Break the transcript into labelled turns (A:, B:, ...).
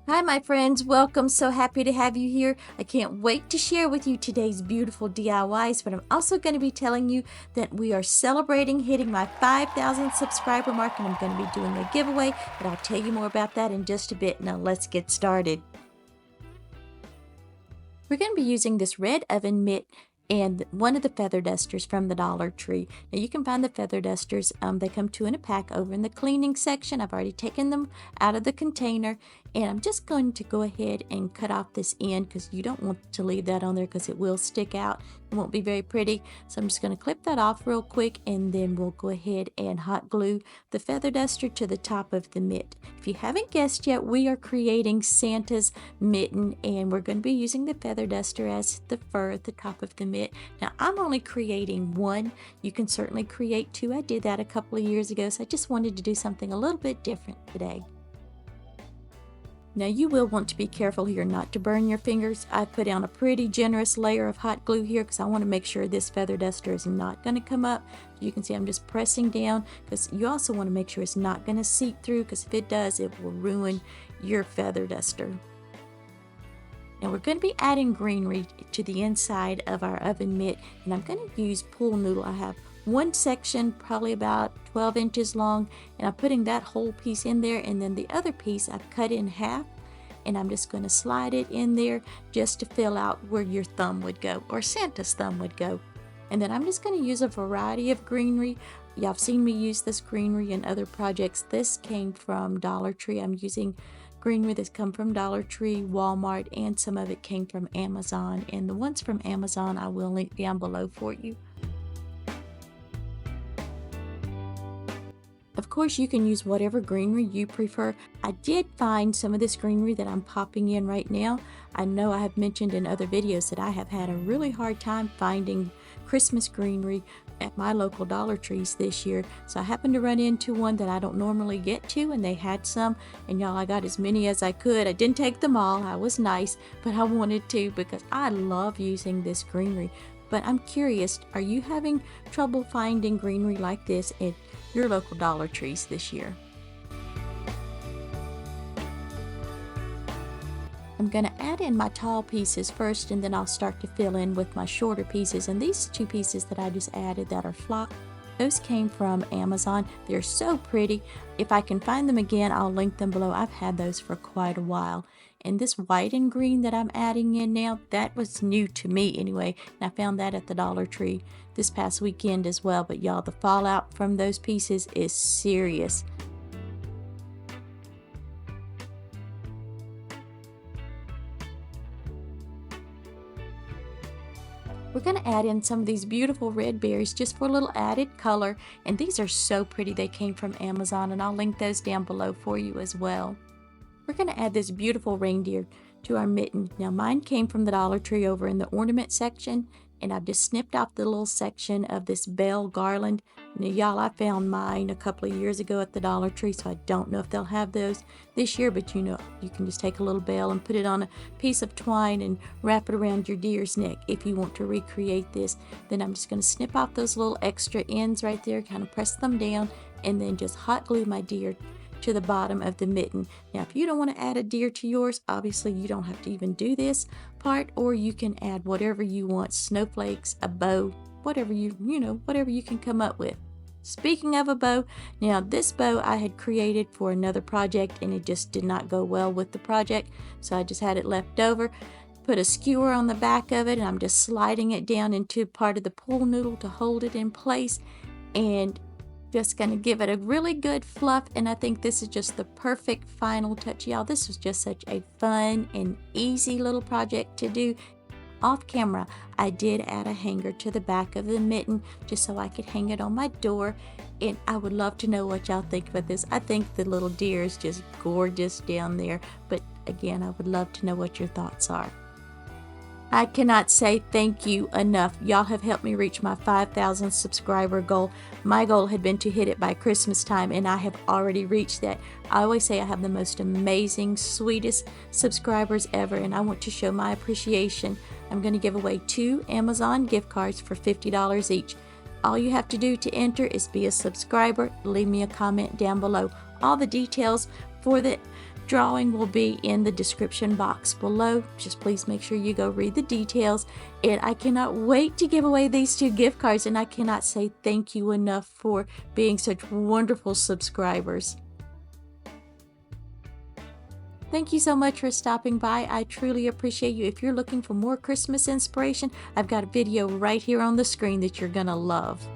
A: Hi my friends, welcome. So happy to have you here. I can't wait to share with you today's beautiful DIYs, but I'm also going to be telling you that we are celebrating hitting my 5,000 subscriber mark, and I'm going to be doing a giveaway, but I'll tell you more about that in just a bit. Now let's get started. We're going to be using this red oven mitt and one of the feather dusters from the Dollar Tree. Now you can find the feather dusters, they come two in a pack over in the cleaning section. I've already taken them out of the container, and I'm just going to go ahead and cut off this end because you don't want to leave that on there because it will stick out. It won't be very pretty. So I'm just going to clip that off real quick, and then we'll go ahead and hot glue the feather duster to the top of the mitt. If you haven't guessed yet, we are creating Santa's mitten, and we're going to be using the feather duster as the fur at the top of the mitt. Now I'm only creating one. You can certainly create two. I did that a couple of years ago, so I just wanted to do something a little bit different today. Now you will want to be careful here not to burn your fingers. I've put down a pretty generous layer of hot glue here because I want to make sure this feather duster is not going to come up. You can see I'm just pressing down because you also want to make sure it's not going to seep through, because if it does, it will ruin your feather duster. Now we're going to be adding greenery to the inside of our oven mitt, and I'm going to use pool noodle. I have one section probably about 12 inches long, and I'm putting that whole piece in there, and then the other piece I've cut in half, and I'm just going to slide it in there just to fill out where your thumb would go, or Santa's thumb would go. And then I'm just going to use a variety of greenery. Y'all have seen me use this greenery in other projects. This came from Dollar Tree. I'm using greenery that's come from Dollar Tree, Walmart, and some of it came from Amazon. And the ones from Amazon I will link down below for you. Of course, you can use whatever greenery you prefer. I did find some of this greenery that I'm popping in right now. I know I have mentioned in other videos that I have had a really hard time finding Christmas greenery at my local Dollar Trees this year. So I happened to run into one that I don't normally get to, and they had some. And y'all, I got as many as I could. I didn't take them all. I was nice, but I wanted to because I love using this greenery. But I'm curious, are you having trouble finding greenery like this at your local Dollar Trees this year? I'm going to add in my tall pieces first, and then I'll start to fill in with my shorter pieces. And these two pieces that I just added that are flocked, those came from Amazon. They're so pretty. If I can find them again, I'll link them below. I've had those for quite a while. And this white and green that I'm adding in now, that was new to me anyway. And I found that at the Dollar Tree this past weekend as well. But y'all, the fallout from those pieces is serious. We're going to add in some of these beautiful red berries just for a little added color. And these are so pretty. They came from Amazon, and I'll link those down below for you as well. We're going to add this beautiful reindeer to our mitten. Now mine came from the Dollar Tree over in the ornament section, and I've just snipped off the little section of this bell garland. Now y'all, I found mine a couple of years ago at the Dollar Tree, so I don't know if they'll have those this year, but you know, you can just take a little bell and put it on a piece of twine and wrap it around your deer's neck if you want to recreate this. Then I'm just going to snip off those little extra ends right there, kind of press them down, and then just hot glue my deer to the bottom of the mitten. Now if you don't want to add a deer to yours, obviously you don't have to even do this part, or you can add whatever you want, snowflakes, a bow, whatever whatever you can come up with. Speaking of a bow, now this bow I had created for another project, and it just did not go well with the project, so I just had it left over. Put a skewer on the back of it, and I'm just sliding it down into part of the pool noodle to hold it in place, and just going to give it a really good fluff. And I think this is just the perfect final touch. Y'all, this was just such a fun and easy little project to do. Off camera, I did add a hanger to the back of the mitten just so I could hang it on my door, and I would love to know what y'all think about this. I think the little deer is just gorgeous down there, but again, I would love to know what your thoughts are. I cannot say thank you enough. Y'all have helped me reach my 5,000 subscriber goal. My goal had been to hit it by Christmas time, and I have already reached that. I always say I have the most amazing, sweetest subscribers ever, and I want to show my appreciation. I'm going to give away 2 Amazon gift cards for $50 each. All you have to do to enter is be a subscriber, leave me a comment down below. All the details for the drawing will be in the description box below. Just please make sure you go read the details. And I cannot wait to give away these 2 gift cards, and I cannot say thank you enough for being such wonderful subscribers. Thank you so much for stopping by. I truly appreciate you. If you're looking for more Christmas inspiration, I've got a video right here on the screen that you're gonna love.